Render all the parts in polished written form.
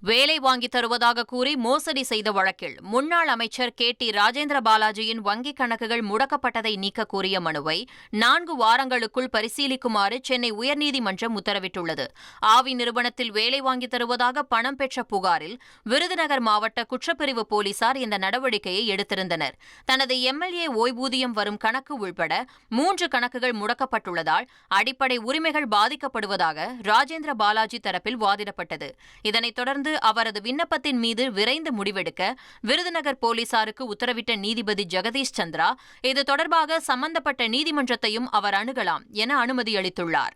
வேலை வாங்கி தருவதாக கூறி மோசடி செய்த வழக்கில் முன்னாள் அமைச்சர் டி ராஜேந்திர பாலாஜியின் வங்கிக் கணக்குகள் முடக்கப்பட்டதை நீக்க கோரிய மனுவை 4 வாரங்களுக்குள் பரிசீலிக்குமாறு சென்னை உயர்நீதிமன்றம் உத்தரவிட்டுள்ளது. ஆவி நிறுவனத்தில் வேலை வாங்கி தருவதாக பணம் பெற்ற புகாரில் விருதுநகர் மாவட்ட குற்றப்பிரிவு போலீசார் இந்த நடவடிக்கையை எடுத்திருந்தனர். தனது எம்எல்ஏ ஓய்வூதியம் வரும் கணக்கு உள்பட 3 கணக்குகள் முடக்கப்பட்டுள்ளதால் அடிப்படை உரிமைகள் பாதிக்கப்படுவதாக ராஜேந்திர பாலாஜி தரப்பில் வாதிடப்பட்டது. இதனைத் தொடர்ந்து அவரது விண்ணப்பத்தின் மீது விரைந்து முடிவெடுக்க விருதுநகர் போலீசாருக்கு உத்தரவிட்ட நீதிபதி ஜெகதீஷ் சந்திரா இது தொடர்பாக சம்பந்தப்பட்ட நீதிமன்றத்தையும் அவர் அணுகலாம் என அனுமதி அளித்துள்ளார்.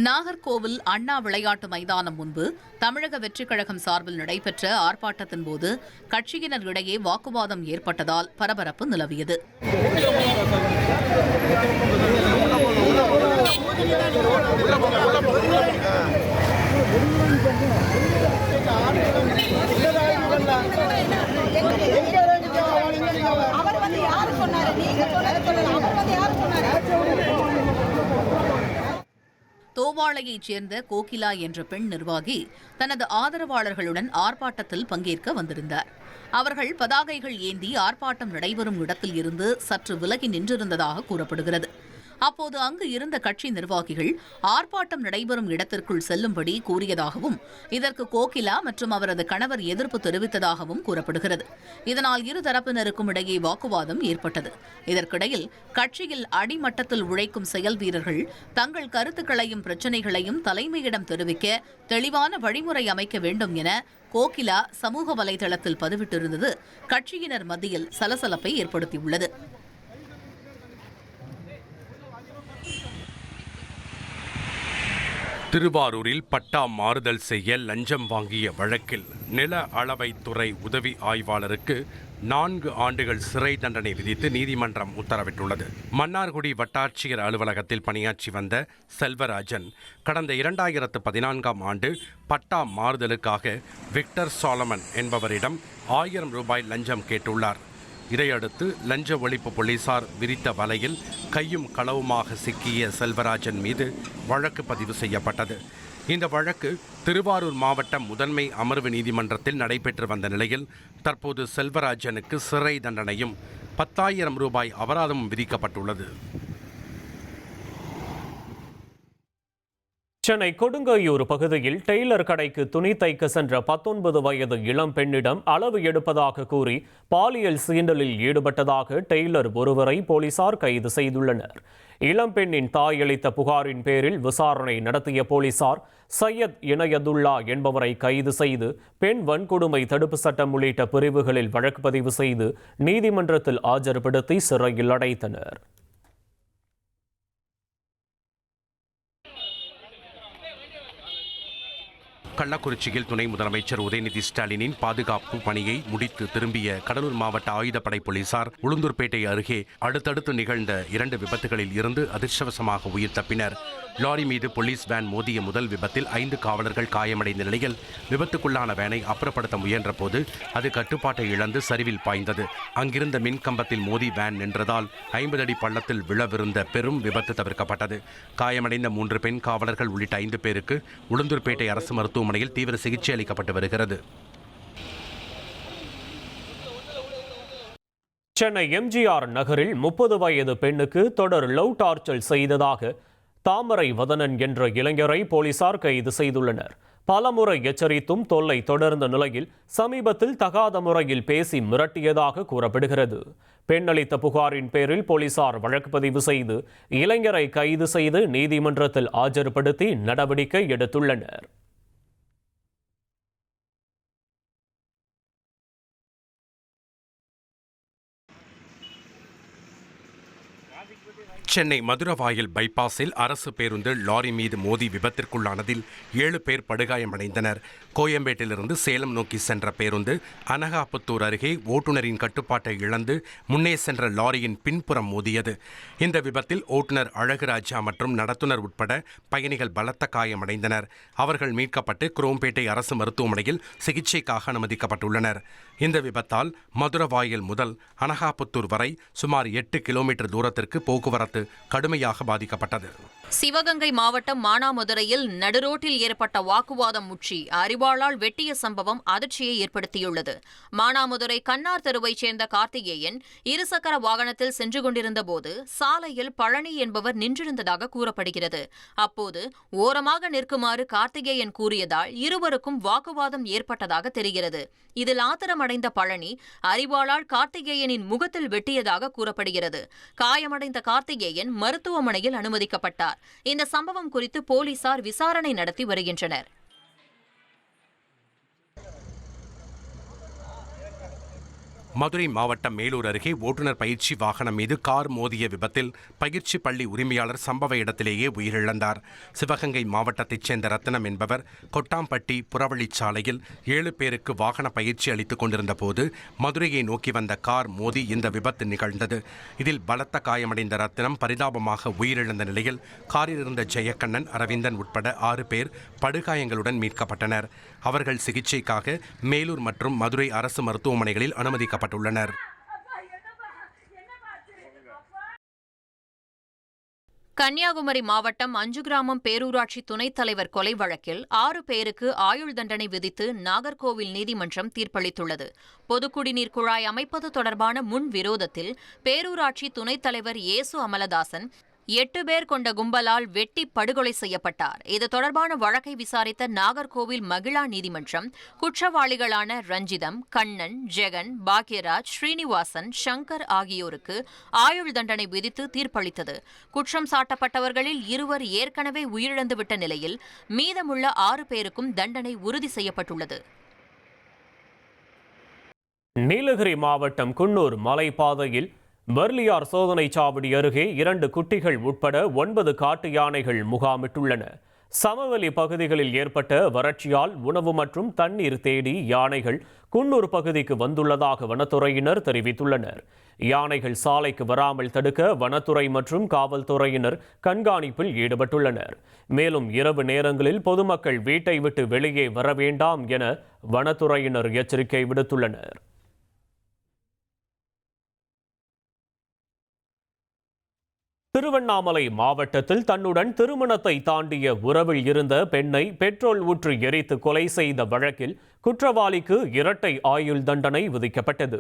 நாகர்கோவில் அண்ணா விளையாட்டு மைதானம் முன்பு தமிழக வெற்றிக் கழகம் சார்பில் நடைபெற்ற ஆர்ப்பாட்டத்தின்போது கட்சியினர் இடையே வாக்குவாதம் ஏற்பட்டதால் பரபரப்பு நிலவியது. தோவாளையைச் சேர்ந்த கோகிலா என்ற பெண் நிர்வாகி தனது ஆதரவாளர்களுடன் ஆர்ப்பாட்டத்தில் பங்கேற்க வந்திருந்தார். அவர்கள் பதாகைகள் ஏந்தி ஆர்ப்பாட்டம் நடைபெறும் இடத்தில் இருந்து சற்று விலகி நின்றிருந்ததாக கூறப்படுகிறது. அப்போது அங்கு இருந்த கட்சி நிர்வாகிகள் ஆர்ப்பாட்டம் நடைபெறும் இடத்திற்குள் செல்லும்படி கூறியதாகவும் இதற்கு கோகிலா மற்றும் அவரது கணவர் எதிர்ப்பு தெரிவித்ததாகவும் கூறப்படுகிறது. இதனால் இருதரப்பினருக்கும் இடையே வாக்குவாதம் ஏற்பட்டது. இதற்கிடையில் கட்சியில் அடிமட்டத்தில் உழைக்கும் செயல் வீரர்கள் தங்கள் கருத்துக்களையும் பிரச்சினைகளையும் தலைமையிடம் தெரிவிக்க தெளிவான வழிமுறை அமைக்க வேண்டும் என கோகிலா சமூக வலைதளத்தில் பதிவிட்டிருந்தது கட்சியினர் மத்தியில் சலசலப்பை ஏற்படுத்தியுள்ளது. திருவாரூரில் பட்டா மாறுதல் செய்ய லஞ்சம் வாங்கிய வழக்கில் நில அளவைத்துறை உதவி ஆய்வாளருக்கு 4 ஆண்டுகள் சிறை தண்டனை விதித்து நீதிமன்றம் உத்தரவிட்டுள்ளது. மன்னார்குடி வட்டாட்சியர் அலுவலகத்தில் பணியாற்றி வந்த செல்வராஜன் கடந்த 2014ஆம் ஆண்டு பட்டா மாறுதலுக்காக விக்டர் சாலமன் என்பவரிடம் 1000 ரூபாய் லஞ்சம் கேட்டுள்ளார். இதையடுத்து லஞ்ச ஒழிப்பு போலீசார் விரித்த வலையில் கையும் களவுமாக சிக்கிய செல்வராஜன் மீது வழக்கு பதிவு செய்யப்பட்டது. இந்த வழக்கு திருவாரூர் மாவட்டம் முதன்மை அமர்வு நீதிமன்றத்தில் நடைபெற்று வந்த நிலையில் தற்போது செல்வராஜனுக்கு சிறை தண்டனையும் 10,000 ரூபாய் அபராதமும் விதிக்கப்பட்டுள்ளது. சென்னை கொடுங்கையூர் பகுதியில் டெய்லர் கடைக்கு துணி தைக்க சென்ற 19 வயது இளம் பெண்ணிடம் அளவு எடுப்பதாக கூறி பாலியல் சீண்டலில் ஈடுபட்டதாக டெய்லர் ஒருவரை போலீசார் கைது செய்துள்ளனர். இளம்பெண்ணின் தாய் அளித்த புகாரின் பேரில் விசாரணை நடத்திய போலீசார் சையத் இனயதுல்லா என்பவரை கைது செய்து பெண் வன்கொடுமை தடுப்பு சட்டம் உள்ளிட்ட பிரிவுகளில் வழக்கு பதிவு செய்து நீதிமன்றத்தில் ஆஜர்படுத்தி சிறையில் அடைத்தனர். கள்ளக்குறிச்சியில் துணை முதலமைச்சர் உதயநிதி ஸ்டாலினின் பாதுகாப்பு பணியை முடித்து திரும்பிய கடலூர் மாவட்ட ஆயுதப்படை போலீசார் உளுந்தூர்பேட்டை அருகே அடுத்தடுத்து நிகழ்ந்த 2 விபத்துகளில் இருந்து அதிர்ஷ்டவசமாக உயிர் தப்பினர். லாரி மீது போலீஸ் வேன் மோதிய முதல் விபத்தில் 5 காவலர்கள் காயமடைந்த நிலையில் விபத்துக்குள்ளான வேனை அப்புறப்படுத்த முயன்ற போது அது கட்டுப்பாட்டை இழந்து சரிவில் பாய்ந்தது. அங்கிருந்த மின் கம்பத்தில் மோதி வேன் நின்றதால் 50 அடி பள்ளத்தில் விழவிருந்த பெரும் விபத்து தவிர்க்கப்பட்டது. காயமடைந்த 3 பெண் காவலர்கள் உள்ளிட்ட 5 பேருக்கு உளுந்தூர்பேட்டை அரசு மருத்துவமனையில் தீவிர சிகிச்சை அளிக்கப்பட்டு வருகிறது. சென்னை எம்ஜிஆர் நகரில் 30 வயது பெண்ணுக்கு தொடர் லவ் டார்ச்சர் செய்ததாக தாமரை வதனன் என்ற இளைஞரை போலீசார் கைது செய்துள்ளனர். பலமுறை எச்சரித்தும் தொல்லை தொடர்ந்த நிலையில் சமீபத்தில் தகாத முறையில் பேசி மிரட்டியதாக கூறப்படுகிறது. பெண் அளித்த புகாரின் பேரில் போலீசார் வழக்கு பதிவு செய்து இளைஞரை கைது செய்து நீதிமன்றத்தில் ஆஜர்படுத்தி நடவடிக்கை எடுத்துள்ளனர். சென்னை மதுரவாயல் பைபாஸில் அரசு பேருந்து லாரி மீது மோதி விபத்திற்குள்ளானதில் 7 பேர் படுகாயமடைந்தனர். கோயம்பேட்டிலிருந்து சேலம் நோக்கி சென்ற பேருந்து அனகாபுத்தூர் அருகே ஓட்டுநரின் கட்டுப்பாட்டை இழந்து முன்னே சென்ற லாரியின் பின்புறம் மோதியது. இந்த விபத்தில் ஓட்டுநர் அழகுராஜா மற்றும் நடத்துனர் உட்பட பயணிகள் பலத்த காயமடைந்தனர். அவர்கள் மீட்கப்பட்டு குரோம்பேட்டை அரசு மருத்துவமனையில் சிகிச்சைக்காக அனுமதிக்கப்பட்டுள்ளனர். இந்த விபத்தால் மதுரவாயல் முதல் அனகாபுத்தூர் வரை சுமார் 8 கிலோமீட்டர் தூரத்திற்கு போக்குவரத்து கடுமையாக பாதிக்கப்பட்டது. சிவகங்கை மாவட்டம் மானாமதுரையில் நடுரோட்டில் ஏற்பட்ட வாக்குவாதம் முற்றி அரிவாளால் வெட்டிய சம்பவம் அதிர்ச்சியை ஏற்படுத்தியுள்ளது. மானாமதுரை கண்ணார் தெருவைச் சேர்ந்த கார்த்திகேயன் இருசக்கர வாகனத்தில் சென்று கொண்டிருந்தபோது சாலையில் பழனி என்பவர் நின்றிருந்ததாக கூறப்படுகிறது. அப்போது ஓரமாக நிற்குமாறு கார்த்திகேயன் கூறியதால் இருவருக்கும் வாக்குவாதம் ஏற்பட்டதாக தெரிகிறது. இதில் ஆத்திரமடைந்த பழனி அரிவாளால் கார்த்திகேயனின் முகத்தில் வெட்டியதாக கூறப்படுகிறது. காயமடைந்த கார்த்திகேயன் மருத்துவமனையில் அனுமதிக்கப்பட்டார். இந்த சம்பவம் குறித்து போலீசார் விசாரணை நடத்தி வருகின்றனர். மதுரை மாவட்டம் மேலூர் அருகே ஓட்டுநர் பயிற்சி வாகனம் மீது கார் மோதிய விபத்தில் பயிற்சி பள்ளி உரிமையாளர் சம்பவ இடத்திலேயே உயிரிழந்தார். சிவகங்கை மாவட்டத்தைச் சேர்ந்த ரத்தினம் என்பவர் கொட்டாம்பட்டி புறவழிச்சாலையில் 7 பேருக்கு வாகன பயிற்சி அளித்துக் கொண்டிருந்த போது மதுரையை நோக்கி வந்த கார் மோதி இந்த விபத்து நிகழ்ந்தது. இதில் பலத்த காயமடைந்த ரத்தினம் பரிதாபமாக உயிரிழந்த நிலையில் காரில் இருந்த ஜெயக்கண்ணன், அரவிந்தன் உட்பட 6 பேர் படுகாயங்களுடன் மீட்கப்பட்டனர். அவர்கள் சிகிச்சைக்காக மேலூர் மற்றும் மதுரை அரசு மருத்துவமனைகளில் அனுமதிக்கப்பட்டனர். கன்னியாகுமரி மாவட்டம் அஞ்சுகிராமம் பேரூராட்சி துணைத் தலைவர் கொலை வழக்கில் 6 பேருக்கு ஆயுள் தண்டனை விதித்து நாகர்கோவில் நீதிமன்றம் தீர்ப்பளித்துள்ளது. பொதுக்குடிநீர் குழாய் அமைப்பது தொடர்பான முன் விரோதத்தில் பேரூராட்சி துணைத் தலைவர் இயேசு அமலதாசன் 8 பேர் கொண்ட கும்பலால் வெட்டி படுகொலை செய்யப்பட்டார். இது தொடர்பான வழக்கை விசாரித்த நாகர்கோவில் மகிழா நீதிமன்றம் குற்றவாளிகளான ரஞ்சிதம், கண்ணன், ஜெகன், பாக்யராஜ், ஸ்ரீனிவாசன், சங்கர் ஆகியோருக்கு ஆயுள் தண்டனை விதித்து தீர்ப்பளித்தது. குற்றம் சாட்டப்பட்டவர்களில் 2 ஏற்கனவே உயிரிழந்துவிட்ட நிலையில் மீதமுள்ள 6 பேருக்கும் தண்டனை உறுதி செய்யப்பட்டுள்ளது. நீலகிரி மாவட்டம் குன்னூர் மலைப்பாதையில் பர்லியார் சோதனை சாவடி அருகே 2 குட்டிகள் உட்பட 9 காட்டு யானைகள் முகாமிட்டுள்ளன. சமவெளி பகுதிகளில் ஏற்பட்ட வறட்சியால் உணவு மற்றும் தண்ணீர் தேடி யானைகள் குன்னூர் பகுதிக்கு வந்துள்ளதாக வனத்துறையினர் தெரிவித்துள்ளனர். யானைகள் சாலைக்கு வராமல் தடுக்க வனத்துறை மற்றும் காவல்துறையினர் கண்காணிப்பில் ஈடுபட்டுள்ளனர். மேலும் இரவு நேரங்களில் பொதுமக்கள் வீட்டை விட்டு வெளியே வர வேண்டாம் என வனத்துறையினர் எச்சரிக்கை விடுத்துள்ளனர். திருவண்ணாமலை மாவட்டத்தில் தன்னுடன் திருமணத்தை தாண்டிய உறவில் இருந்த பெண்ணை பெட்ரோல் ஊற்றி எரித்து கொலை செய்த வழக்கில் குற்றவாளிக்கு இரட்டை ஆயுள் தண்டனை விதிக்கப்பட்டது.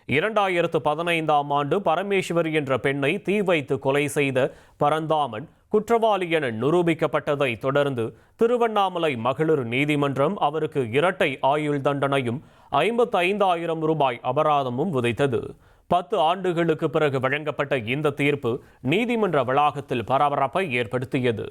2015ஆம் ஆண்டு பரமேஸ்வரி என்ற பெண்ணை தீ வைத்து கொலை செய்த பரந்தாமன் குற்றவாளி என நிரூபிக்கப்பட்டதை தொடர்ந்து திருவண்ணாமலை மகளிர் நீதிமன்றம் அவருக்கு இரட்டை ஆயுள் தண்டனையும் 55,000 ரூபாய் அபராதமும் விதித்தது. 10 ஆண்டுகளுக்கு பிறகு வழங்கப்பட்ட இந்த தீர்ப்பு நீதிமன்ற வளாகத்தில் பரபரப்பை ஏற்படுத்தியது.